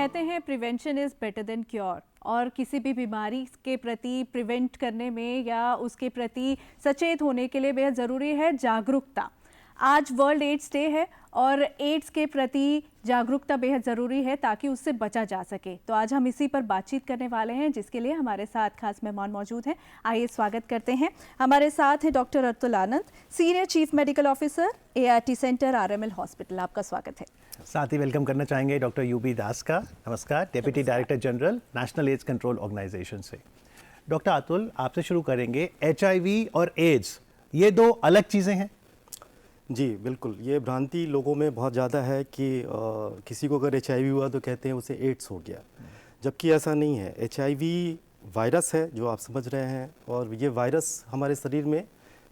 कहते हैं prevention is better than cure, और किसी भी बीमारी के प्रति प्रिवेंट करने में या उसके प्रति सचेत होने के लिए बेहद ज़रूरी है जागरूकता। आज वर्ल्ड एड्स डे है और एड्स के प्रति जागरूकता बेहद ज़रूरी है ताकि उससे बचा जा सके। तो आज हम इसी पर बातचीत करने वाले हैं, जिसके लिए हमारे साथ खास मेहमान मौजूद हैं। आइए स्वागत करते हैं। हमारे साथ हैं doctor Atul Anand, senior chief medical officer, ART centre, RML hospital. आपका स्वागत है। साथ ही वेलकम करना चाहेंगे डॉक्टर UB दास का। नमस्कार, deputy director general National AIDS Control Organisation से। डॉक्टर अतुल, आपसे शुरू करेंगे। HIV और एड्स ये दो अलग चीज़ें हैं? जी बिल्कुल, ये भ्रांति लोगों में बहुत ज़्यादा है कि किसी को अगर HIV हुआ तो कहते हैं उसे एड्स हो गया, जबकि ऐसा नहीं है। HIV वायरस है जो आप समझ रहे हैं, और ये वायरस हमारे शरीर में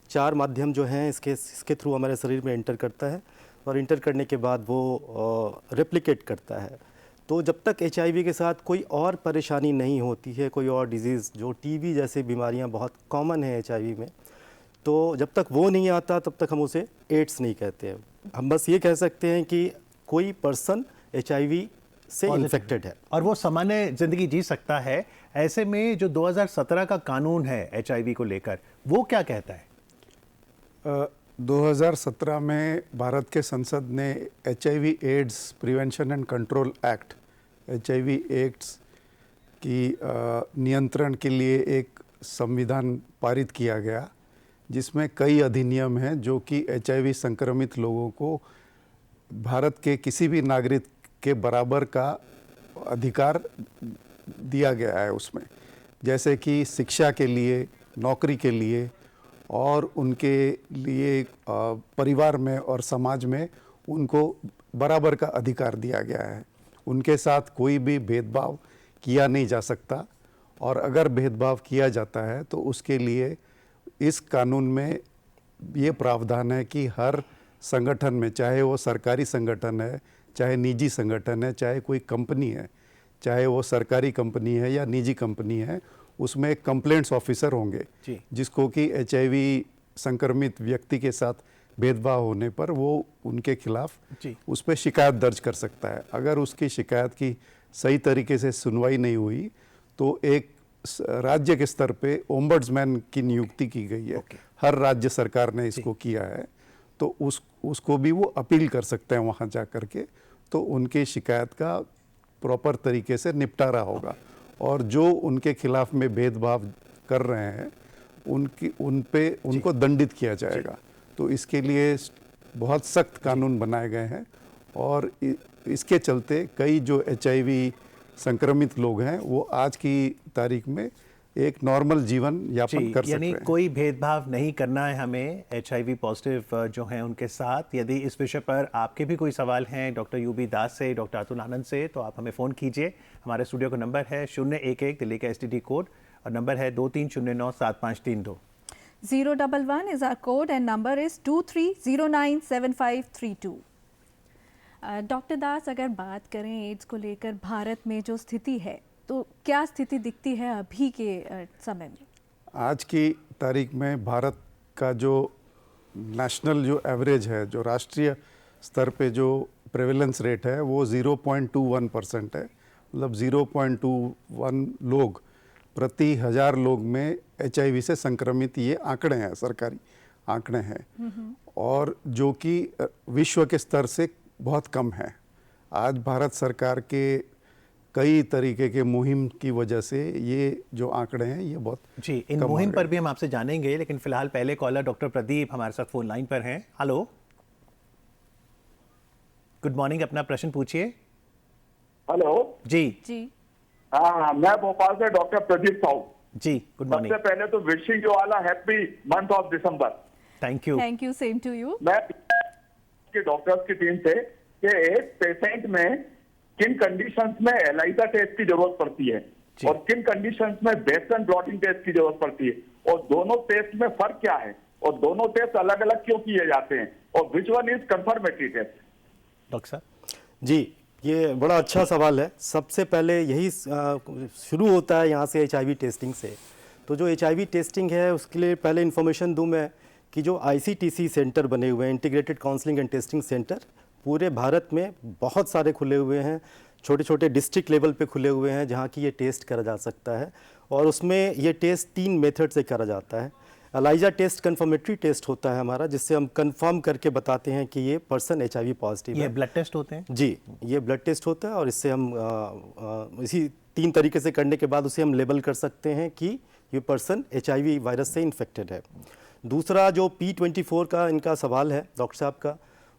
4 माध्यम जो हैं इसके थ्रू हमारे शरीर में एंटर करता है, और इंटर करने के बाद वो रेप्लिकेट करता है। तो जब तक HIV के साथ कोई और परेशानी नहीं होती है, कोई और डिजीज़, जो TB जैसे बीमारियां बहुत कॉमन है HIV में, तो जब तक वो नहीं आता तब तक हम उसे एड्स नहीं कहते हैं। हम बस ये कह सकते हैं कि कोई पर्सन HIV से इन्फेक्टेड है और वो सामान्य ज़िंदगी जी सकता है। ऐसे में जो 2017 का कानून है HIV को लेकर, वो क्या कहता है? 2017 में भारत के संसद ने HIV AIDS prevention and control act, HIV AIDS की नियंत्रण के लिए एक संविधान पारित किया गया, जिसमें कई अधिनियम हैं जो कि HIV संक्रमित लोगों को भारत के किसी भी नागरिक के बराबर का अधिकार दिया गया है उसमें, जैसे कि शिक्षा के लिए, नौकरी के लिए, और उनके लिए परिवार में और समाज में उनको बराबर का अधिकार दिया गया है। उनके साथ कोई भी भेदभाव किया नहीं जा सकता, और अगर भेदभाव किया जाता है तो उसके लिए इस कानून में ये प्रावधान है कि हर संगठन में, चाहे वो सरकारी संगठन है, चाहे निजी संगठन है, चाहे कोई कंपनी है, चाहे वो सरकारी कंपनी है या निजी कंपनी है, उसमें एक कंप्लेंट्स ऑफिसर होंगे जिसको कि HIV संक्रमित व्यक्ति के साथ भेदभाव होने पर वो उनके खिलाफ उस पर शिकायत दर्ज कर सकता है। अगर उसकी शिकायत की सही तरीके से सुनवाई नहीं हुई तो एक राज्य के स्तर पे ओम्बड्समैन की नियुक्ति की गई है। हर राज्य सरकार ने इसको किया है, तो उसको भी वो अपील कर सकते हैं वहाँ जा कर के, तो उनकी शिकायत का प्रॉपर तरीके से निपटारा होगा, और जो उनके खिलाफ में भेदभाव कर रहे हैं उनको दंडित किया जाएगा। तो इसके लिए बहुत सख्त कानून बनाए गए हैं, और इसके चलते कई जो HIV संक्रमित लोग हैं वो आज की तारीख में एक नॉर्मल जीवन यापन कर सकते हैं। यानी कोई भेदभाव नहीं करना है हमें HIV पॉजिटिव जो हैं उनके साथ। यदि इस विषय पर आपके भी कोई सवाल हैं डॉक्टर UB दास से, डॉक्टर अतुल आनंद से, तो आप हमें फ़ोन कीजिए। हमारे स्टूडियो का नंबर है 011 दिल्ली का STD कोड, और नंबर है 23097532। 011 is our code and number is 23097532। Doctor दास, अगर बात करें एड्स को लेकर भारत में जो स्थिति है, तो क्या स्थिति दिखती है अभी के समय में? आज की तारीख में भारत का जो नेशनल जो एवरेज है, जो राष्ट्रीय स्तर पे जो प्रेवलेंस रेट है, वो 0.21% है। मतलब 0.21 लोग प्रति 1000 लोग में HIV से संक्रमित, ये आंकड़े हैं, सरकारी आंकड़े हैं, और जो कि विश्व के स्तर से बहुत कम है। आज भारत सरकार के कई तरीके के मुहिम की वजह से ये जो आंकड़े हैं ये बहुत इन मुहिम पर भी हम आपसे जानेंगे, लेकिन फिलहाल पहले कॉलर डॉक्टर प्रदीप हमारे साथ फोन लाइन पर हैं। हेलो, गुड मॉर्निंग, अपना प्रश्न पूछिए। हेलो जी। हाँ, मैं भोपाल से doctor Pradeep Sahu ji. Good morning. सबसे पहले तो wishing you all happy month of December. Thank you. Thank you, same to you. मैं डॉक्टर्स की टीम से कि एक पेशेंट में किन कंडीशंस में एलाइजा टेस्ट की जरूरत पड़ती है और किन कंडीशंस में बेसन ब्लॉटिंग टेस्ट की जरूरत पड़ती है, और दोनों टेस्ट में फर्क क्या है, और दोनों टेस्ट अलग अलग क्यों किए जाते हैं, और which one is confirmatory test? Doctor साहब जी, ये बड़ा अच्छा सवाल है। सबसे पहले यही शुरू होता है यहाँ से HIV टेस्टिंग से। तो जो HIV टेस्टिंग है उसके लिए पहले इन्फॉर्मेशन दूँ मैं कि जो ICTC सेंटर बने हुए हैं, integrated counselling and testing centre, पूरे भारत में बहुत सारे खुले हुए हैं। छोटे छोटे डिस्ट्रिक्ट लेवल पे खुले हुए हैं जहाँ की ये टेस्ट करा जा सकता है। और उसमें ये टेस्ट 3 मेथड से करा जाता है। एलाइजा टेस्ट कंफर्मेटरी टेस्ट होता है हमारा, जिससे हम कंफर्म करके बताते हैं कि ये पर्सन HIV पॉजिटिव है। ये ब्लड टेस्ट होते हैं? जी, ये ब्लड टेस्ट होता है और इससे हम इसी 3 तरीके से करने के बाद उसे हम लेबल कर सकते हैं कि ये पर्सन HIV वायरस से इन्फेक्टेड है। दूसरा जो P24 का इनका सवाल है डॉक्टर साहब का,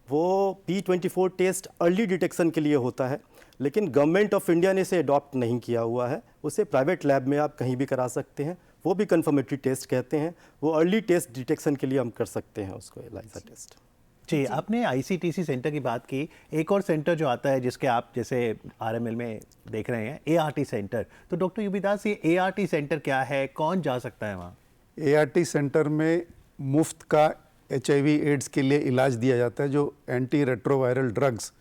वो P24 टेस्ट अर्ली डिटेक्शन के लिए होता है, लेकिन गवर्नमेंट ऑफ इंडिया ने इसे अडॉप्ट नहीं किया हुआ है। उसे प्राइवेट लैब में आप कहीं भी करा सकते हैं, वो भी कंफर्मेटरी टेस्ट कहते हैं। वो अर्ली टेस्ट डिटेक्शन के लिए हम कर सकते हैं उसको, एलाइजा टेस्ट। जी, आपने ICTC सेंटर की बात की। एक और सेंटर जो आता है जिसके आप जैसे RML में देख रहे हैं, ART सेंटर। तो डॉक्टर यूबी दास, ये ART सेंटर क्या है, कौन जा सकता है वहाँ? ART सेंटर में मुफ्त का HIV एड्स के लिए इलाज दिया जाता है, जो एंटी रेट्रोवायरल ड्रग्स,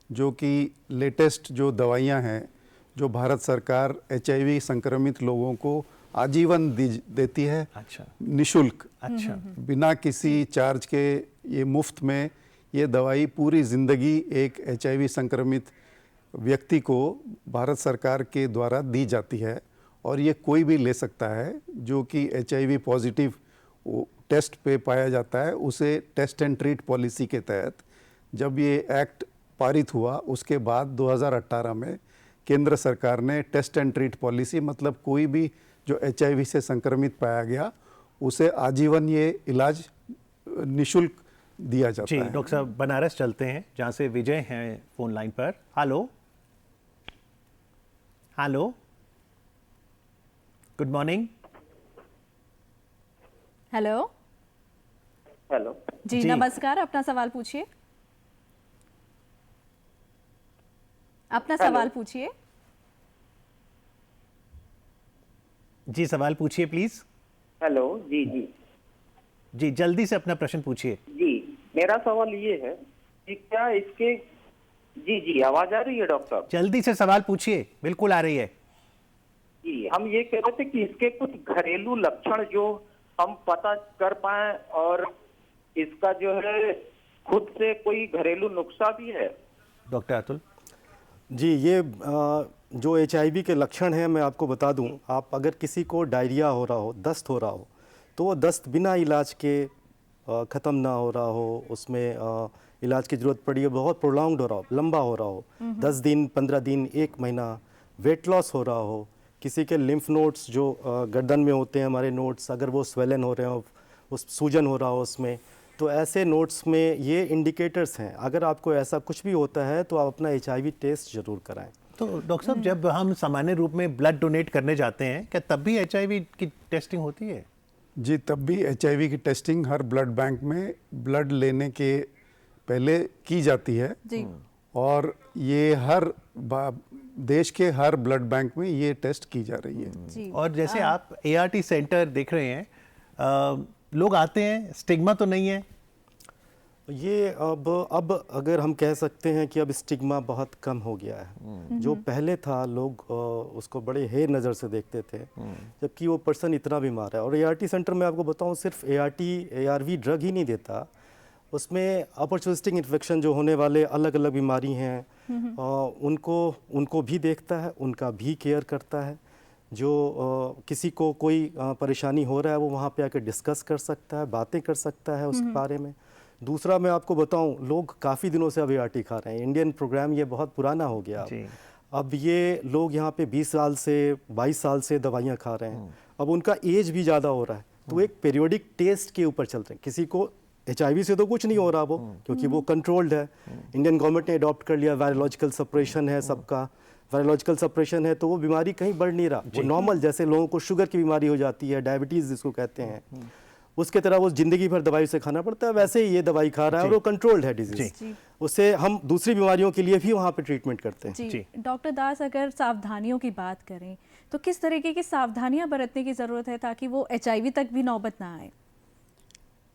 जो कि लेटेस्ट जो दवाइयाँ हैं, जो भारत सरकार HIV संक्रमित लोगों को आजीवन देती है। अच्छा। निशुल्क। अच्छा। बिना किसी चार्ज के ये मुफ्त में ये दवाई पूरी ज़िंदगी एक HIV संक्रमित व्यक्ति को भारत सरकार के द्वारा दी जाती है। और ये कोई भी ले सकता है जो कि HIV पॉजिटिव टेस्ट पे पाया जाता है। उसे टेस्ट एंड ट्रीट पॉलिसी के तहत जब ये एक्ट पारित हुआ, उसके बाद 2018 में केंद्र सरकार ने टेस्ट एंड ट्रीट पॉलिसी, मतलब कोई भी जो HIV से संक्रमित पाया गया उसे आजीवन ये इलाज निशुल्क दिया जाता जी, है। डॉक्टर साहब बनारस चलते हैं, जहाँ से विजय हैं फोन लाइन पर। Hello, hello, good morning. Hello. Hello ji, जी। नमस्कार, अपना सवाल पूछिए। अपना हेलो। सवाल पूछिए। जी, सवाल पूछिए प्लीज। हेलो जी जी जी, जल्दी से अपना प्रश्न पूछिए। जी, मेरा सवाल ये है कि क्या इसके जी जी आवाज आ रही है डॉक्टर साहब? जल्दी से सवाल पूछिए, बिल्कुल आ रही है। जी, हम ये कह रहे थे कि इसके कुछ घरेलू लक्षण जो हम पता कर पाए, और इसका जो है खुद से कोई घरेलू नुस्खा भी है? डॉक्टर अतुल। जी, ये जो HIV के लक्षण हैं मैं आपको बता दूं। आप अगर किसी को डायरिया हो रहा हो, दस्त हो रहा हो, तो वो दस्त बिना इलाज के ख़त्म ना हो रहा हो, उसमें इलाज की ज़रूरत पड़ी है, बहुत प्रोलॉन्ग्ड हो रहा हो, लंबा हो रहा हो, 10 दिन, 15 दिन, 1 महीना, वेट लॉस हो रहा हो, किसी के लिम्फ नोड्स जो गर्दन में होते हैं हमारे नोड्स, अगर वो स्वेलन हो रहे हो, उस सूजन हो रहा हो उसमें, तो ऐसे नोट्स में ये इंडिकेटर्स हैं। अगर आपको ऐसा कुछ भी होता है तो आप अपना HIV टेस्ट ज़रूर कराएं। तो डॉक्टर साहब, जब हम सामान्य रूप में ब्लड डोनेट करने जाते हैं, क्या तब भी HIV की टेस्टिंग होती है? जी, तब भी HIV की टेस्टिंग हर ब्लड बैंक में ब्लड लेने के पहले की जाती है। जी। और ये हर देश के हर ब्लड बैंक में ये टेस्ट की जा रही है। जी। और जैसे आप ART सेंटर देख रहे हैं, लोग आते हैं, स्टिग्मा तो नहीं है? ये अब अगर हम कह सकते हैं कि अब स्टिग्मा बहुत कम हो गया है। जो पहले था, लोग उसको बड़े हेर नज़र से देखते थे, जबकि वो पर्सन इतना बीमार है। और ART सेंटर में आपको बताऊं, सिर्फ ARV ड्रग ही नहीं देता, उसमें अपॉर्चुनिस्टिक इन्फेक्शन जो होने वाले अलग अलग बीमारी हैं, उनको भी देखता है, उनका भी केयर करता है। जो किसी को कोई परेशानी हो रहा है, वो वहाँ पे आकर डिस्कस कर सकता है, बातें कर सकता है उस बारे में। दूसरा मैं आपको बताऊं, लोग काफ़ी दिनों से अब ART खा रहे हैं। इंडियन प्रोग्राम ये बहुत पुराना हो गया जी। अब ये लोग यहाँ पे 20 साल से 22 साल से दवाइयाँ खा रहे हैं। अब उनका एज भी ज़्यादा हो रहा है, तो एक पीरियोडिक टेस्ट के ऊपर चल रहे हैं। किसी को HIV से तो कुछ नहीं हो रहा वो, क्योंकि वो कंट्रोल्ड है। इंडियन गवर्नमेंट ने अडॉप्ट कर लिया, वायरोलॉजिकल सपरेशन है सबका। वायरोलॉजिकल सपरेशन है तो वो बीमारी कहीं बढ़ नहीं रहा, वो नॉर्मल, जैसे लोगों को शुगर की बीमारी हो जाती है, डायबिटीज़ जिसको कहते हैं, उसके तरह वो जिंदगी भर दवाई से खाना पड़ता है, वैसे ही ये दवाई खा रहा है और वो कंट्रोल्ड है डिजीज। उससे हम दूसरी बीमारियों के लिए भी वहाँ पे ट्रीटमेंट करते हैं। जी। डॉक्टर दास, अगर सावधानियों की बात करें तो किस तरीके की सावधानियां बरतने की ज़रूरत है ताकि वो HIV तक भी नौबत ना आए?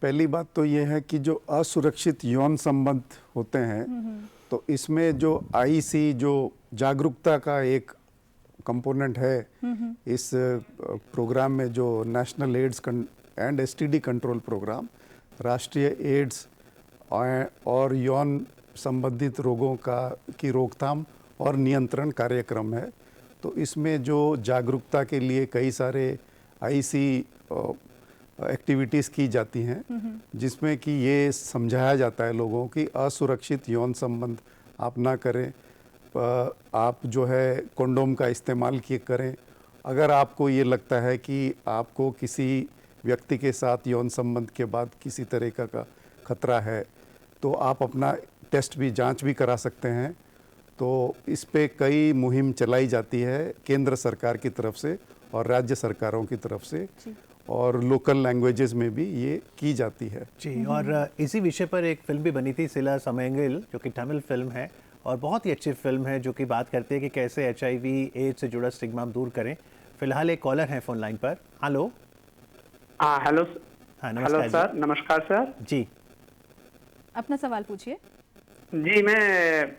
पहली बात तो ये है कि जो असुरक्षित यौन संबंध होते हैं, तो इसमें जो IC जो जागरूकता का एक कंपोनेंट है इस प्रोग्राम में, जो national AIDS and STD control programme, राष्ट्रीय एड्स और यौन संबंधित रोगों की रोकथाम और नियंत्रण कार्यक्रम है। तो इसमें जो जागरूकता के लिए कई सारे ऐसी एक्टिविटीज़ की जाती हैं जिसमें कि ये समझाया जाता है लोगों की असुरक्षित यौन संबंध आप ना करें, आप जो है कंडोम का इस्तेमाल किए करें। अगर आपको ये लगता है कि आपको किसी व्यक्ति के साथ यौन संबंध के बाद किसी तरह का खतरा है तो आप अपना टेस्ट भी जांच भी करा सकते हैं। तो इस पे कई मुहिम चलाई जाती है केंद्र सरकार की तरफ से और राज्य सरकारों की तरफ से, और लोकल लैंग्वेजेस में भी ये की जाती है। जी, और इसी विषय पर एक फिल्म भी बनी थी, सिला समयंगिल, जो कि तमिल फिल्म है और बहुत ही अच्छी फिल्म है, जो कि बात करती है कि कैसे HIV एड्स से जुड़ा स्टिग्मा हम दूर करें। फिलहाल एक कॉलर है फोन लाइन पर। हेलो। हाँ हेलो। हाँ, हेलो नमस्कार सर, नमस्कार सर जी। अपना सवाल पूछिए। जी, मैं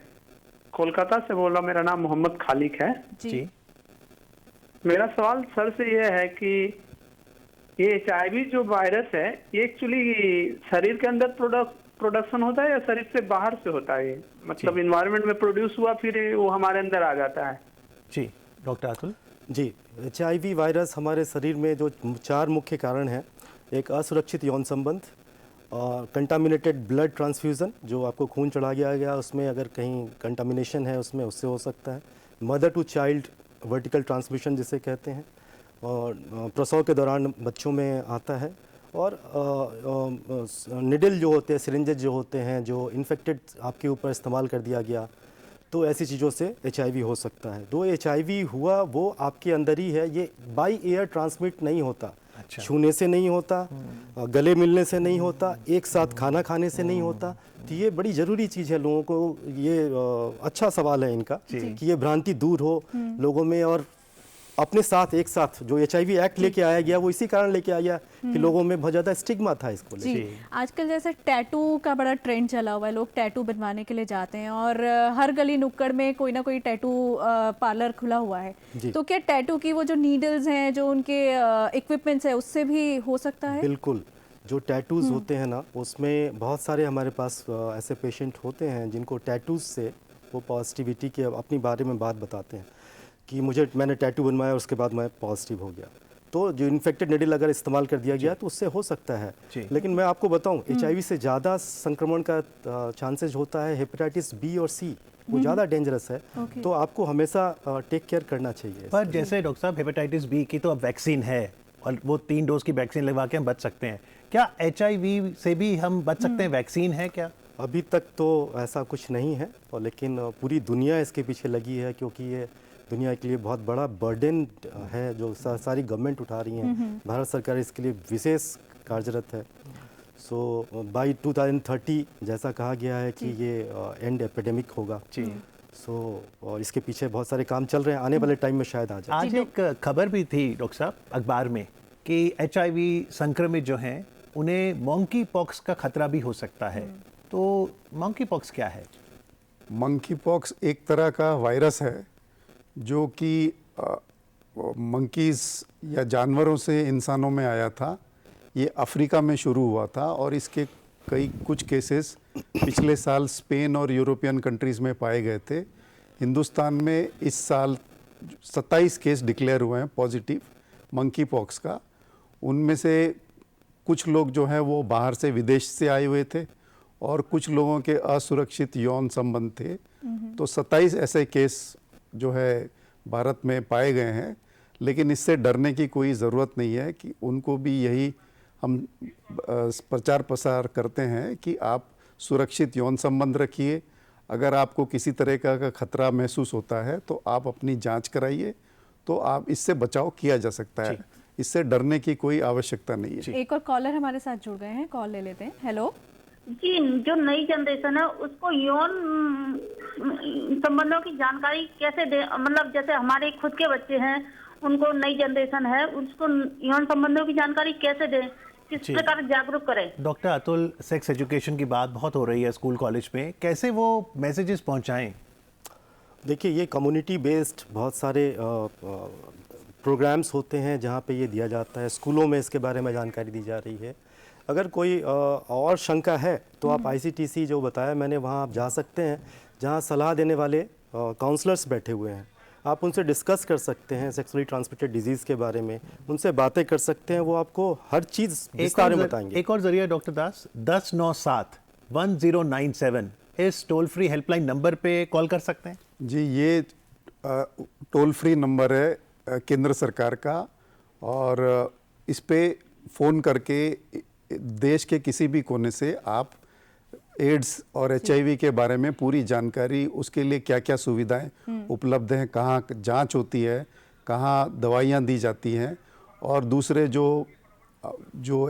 कोलकाता से बोल रहा हूँ, मेरा नाम मोहम्मद खालिक है। जी। मेरा सवाल सर से ये है कि ये HIV जो वायरस है ये एक्चुअली शरीर के अंदर प्रोडक्शन होता है या शरीर से बाहर से होता है? मतलब इन्वायरमेंट में प्रोड्यूस हुआ फिर वो हमारे अंदर आ जाता है? जी, डॉक्टर अतुल। जी, HIV वायरस हमारे शरीर में जो 4 मुख्य कारण हैं, एक असुरक्षित यौन संबंध, कंटामिनेटेड ब्लड ट्रांसफ्यूज़न, जो आपको खून चढ़ा गया उसमें अगर कहीं कंटामिनेशन है उसमें, उससे हो सकता है। Mother to child vertical transmission जिसे कहते हैं, और प्रसव के दौरान बच्चों में आता है। और निडल जो होते हैं, सिरिंजेज जो होते हैं, जो इन्फेक्टेड आपके ऊपर इस्तेमाल कर दिया गया, तो ऐसी चीज़ों से HIV हो सकता है। जो HIV हुआ वो आपके अंदर ही है, ये बाई एयर ट्रांसमिट नहीं होता। अच्छा। छूने से नहीं होता, गले मिलने से नहीं होता, एक साथ खाना खाने से नहीं होता। तो ये बड़ी ज़रूरी चीज़ है लोगों को, ये अच्छा सवाल है इनका कि ये भ्रांति दूर हो लोगों में, और अपने साथ एक साथ जो HIV एक्ट लेके आया गया वो इसी कारण लेके आया कि लोगों में बहुत ज़्यादा स्टिग्मा था इसको लेके। आजकल जैसे टैटू का बड़ा ट्रेंड चला हुआ है, लोग टैटू बनवाने के लिए जाते हैं और हर गली नुक्कड़ में कोई ना कोई टैटू पार्लर खुला हुआ है। तो क्या टैटू की वो जो नीडल्स हैं, जो उनके इक्विपमेंट्स है, उससे भी हो सकता है? बिल्कुल, जो टैटूज़ होते हैं ना, उसमें बहुत सारे हमारे पास ऐसे पेशेंट होते हैं जिनको टैटूज़ से वो पॉजिटिविटी के अपनी बारे में बात बताते हैं कि मैंने टैटू बनवाया उसके बाद मैं पॉजिटिव हो गया। तो जो इन्फेक्टेड निडल अगर इस्तेमाल कर दिया गया तो उससे हो सकता है। लेकिन मैं आपको बताऊं, HIV से ज़्यादा संक्रमण का चांसेस होता है हेपेटाइटिस B और C, वो ज़्यादा डेंजरस है। तो आपको हमेशा टेक केयर करना चाहिए। पर जैसे डॉक्टर साहब, हेपेटाइटिस B की तो अब वैक्सीन है और वो 3 डोज की वैक्सीन लगवा के हम बच सकते हैं। क्या HIV से भी हम बच सकते हैं? वैक्सीन है क्या? अभी तक तो ऐसा कुछ नहीं है, और लेकिन पूरी दुनिया इसके पीछे लगी है, क्योंकि ये दुनिया के लिए बहुत बड़ा बर्डन है जो सारी गवर्नमेंट उठा रही हैं। भारत सरकार इसके लिए विशेष कार्यरत है। सो बाय 2030 जैसा कहा गया है कि ये एंड एपिडेमिक होगा। सो और इसके पीछे बहुत सारे काम चल रहे हैं, आने वाले टाइम में शायद आ जाए। आज एक खबर भी थी डॉक्टर साहब अखबार में कि HIV संक्रमित जो हैं उन्हें मंकी पॉक्स का खतरा भी हो सकता है। तो मंकी पॉक्स क्या है? मंकी पॉक्स एक तरह का वायरस है जो कि मंकीज़ या जानवरों से इंसानों में आया था। ये अफ्रीका में शुरू हुआ था और इसके कुछ केसेस पिछले साल स्पेन और यूरोपियन कंट्रीज़ में पाए गए थे। हिंदुस्तान में इस साल 27 केस डिक्लेयर हुए हैं पॉजिटिव मंकी पॉक्स का। उनमें से कुछ लोग जो हैं वो बाहर से, विदेश से आए हुए थे, और कुछ लोगों के असुरक्षित यौन संबंध थे। तो 27 ऐसे केस जो है भारत में पाए गए हैं। लेकिन इससे डरने की कोई ज़रूरत नहीं है कि उनको भी यही हम प्रचार प्रसार करते हैं कि आप सुरक्षित यौन संबंध रखिए। अगर आपको किसी तरह का खतरा महसूस होता है तो आप अपनी जांच कराइए, तो आप इससे बचाव किया जा सकता है। इससे डरने की कोई आवश्यकता नहीं है। एक और कॉलर हमारे साथ जुड़ गए हैं, कॉल ले लेते हैं। हेलो जी, जो नई जनरेशन है उसको यौन संबंधों की जानकारी कैसे दे? मतलब जैसे हमारे खुद के बच्चे हैं, उनको नई जनरेशन है, उसको यौन संबंधों की जानकारी कैसे दें, किस प्रकार जागरूक करें? डॉक्टर अतुल, सेक्स एजुकेशन की बात बहुत हो रही है स्कूल कॉलेज में, कैसे वो मैसेजेस पहुंचाएं? देखिए, ये कम्युनिटी बेस्ड बहुत सारे प्रोग्राम्स होते हैं जहाँ पे ये दिया जाता है। स्कूलों में इसके बारे में जानकारी दी जा रही है। अगर कोई और शंका है तो आप ICTC जो बताया मैंने, वहाँ आप जा सकते हैं, जहाँ सलाह देने वाले काउंसलर्स बैठे हुए हैं, आप उनसे डिस्कस कर सकते हैं सेक्सुअली ट्रांसमिटेड डिजीज़ के बारे में, उनसे बातें कर सकते हैं, वो आपको हर चीज़ विस्तार में बताएंगे। एक और जरिया डॉक्टर दास, 1097-1097 इस टोल फ्री हेल्पलाइन नंबर पे कॉल कर सकते हैं। जी, ये टोल फ्री नंबर है केंद्र सरकार का, और इस पे फ़ोन करके देश के किसी भी कोने से आप एड्स और HIV के बारे में पूरी जानकारी, उसके लिए क्या क्या सुविधाएं उपलब्ध हैं, कहाँ जांच होती है, कहाँ दवाइयाँ दी जाती हैं, और दूसरे जो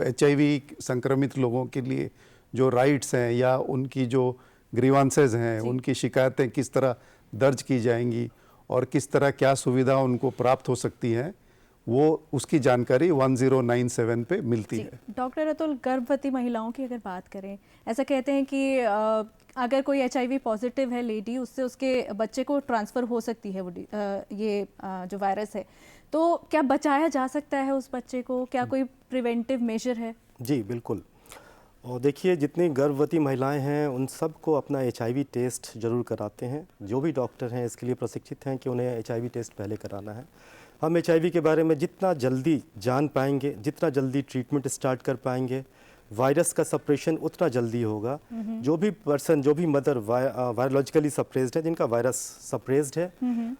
HIV संक्रमित लोगों के लिए जो राइट्स हैं या उनकी जो ग्रीवांसेस हैं, उनकी शिकायतें किस तरह दर्ज की जाएंगी और किस तरह क्या सुविधा उनको प्राप्त हो सकती है, वो उसकी जानकारी 1097 पे मिलती है। डॉक्टर अतुल, गर्भवती महिलाओं की अगर बात करें, ऐसा कहते हैं कि अगर कोई HIV पॉजिटिव है लेडी, उससे उसके बच्चे को ट्रांसफ़र हो सकती है ये जो वायरस है, तो क्या बचाया जा सकता है उस बच्चे को? क्या कोई प्रिवेंटिव मेजर है? जी बिल्कुल। और देखिए, जितनी गर्भवती महिलाएं हैं उन सबको अपना HIV टेस्ट ज़रूर कराते हैं। जो भी डॉक्टर हैं इसके लिए प्रशिक्षित हैं कि उन्हें HIV टेस्ट पहले कराना है। हम HIV के बारे में जितना जल्दी जान पाएंगे, जितना जल्दी ट्रीटमेंट स्टार्ट कर पाएंगे, वायरस का सप्रेशन उतना जल्दी होगा। जो भी पर्सन, जो भी मदर वायरोलॉजिकली सप्रेस्ड है, जिनका वायरस सप्रेस्ड है,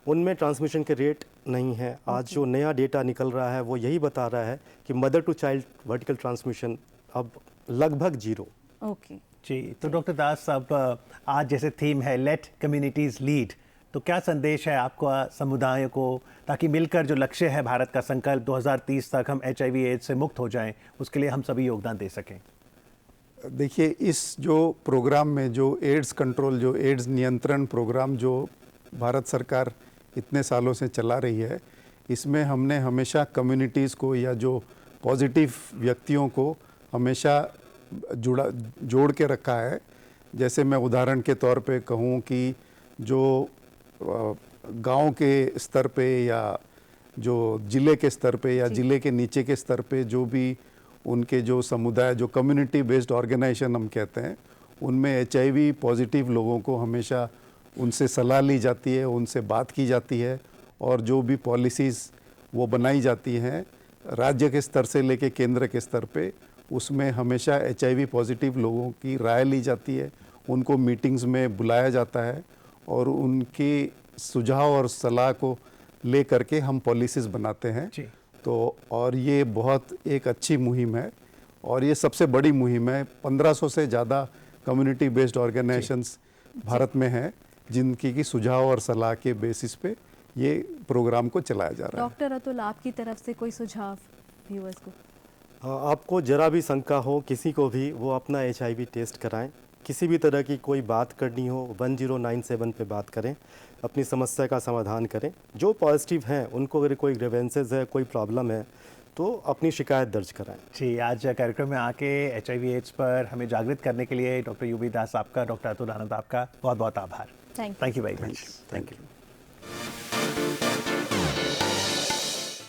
उनमें ट्रांसमिशन के रेट नहीं है। आज जो नया डेटा निकल रहा है वो यही बता रहा है कि mother to child vertical transmission अब लगभग 0। ओके जी, तो डॉक्टर दास, अब आज जैसे थीम है लेट कम्युनिटीज लीड, तो क्या संदेश है आपका समुदाय को, ताकि मिलकर जो लक्ष्य है भारत का संकल्प 2030 तक हम HIV एड्स से मुक्त हो जाएं, उसके लिए हम सभी योगदान दे सकें? देखिए, इस जो प्रोग्राम में जो एड्स कंट्रोल, जो एड्स नियंत्रण प्रोग्राम जो भारत सरकार इतने सालों से चला रही है, इसमें हमने हमेशा कम्युनिटीज़ को या जो पॉजिटिव व्यक्तियों को हमेशा जोड़ के रखा है। जैसे मैं उदाहरण के तौर पे कहूँ कि जो गांव के स्तर पे या जो ज़िले के स्तर पे या ज़िले के नीचे के स्तर पे जो भी उनके जो समुदाय, जो कम्युनिटी बेस्ड ऑर्गेनाइजेशन हम कहते हैं, उनमें HIV पॉजिटिव लोगों को हमेशा उनसे सलाह ली जाती है, उनसे बात की जाती है, और जो भी पॉलिसीज़ वो बनाई जाती हैं राज्य के स्तर से लेके केंद्र के स्तर पे, उसमें हमेशा HIV पॉजिटिव लोगों की राय ली जाती है, उनको मीटिंग्स में बुलाया जाता है और उनके सुझाव और सलाह को ले करके हम पॉलिसीज़ बनाते हैं। तो और ये बहुत एक अच्छी मुहिम है, और ये सबसे बड़ी मुहिम है। 1500 से ज़्यादा कम्युनिटी बेस्ड ऑर्गेनाइजेशंस भारत में हैं, जिनकी की सुझाव और सलाह के बेसिस पे ये प्रोग्राम को चलाया जा रहा है। डॉक्टर अतुल, आपकी तरफ से कोई सुझाव व्यूअर्स को? आपको जरा भी शंका हो किसी को भी, वो अपना HIV टेस्ट कराएं। किसी भी तरह की कोई बात करनी हो 1097 पे बात करें, अपनी समस्या का समाधान करें। जो पॉजिटिव हैं उनको अगर कोई ग्रीवेंसेस है, कोई प्रॉब्लम है, तो अपनी शिकायत दर्ज कराएं। जी, आज कार्यक्रम में आके HIV एड्स पर हमें जागृत करने के लिए डॉक्टर यूबी दास आपका, डॉक्टर अतुल आनंद आपका बहुत बहुत आभार। Thank you very much. Thank you.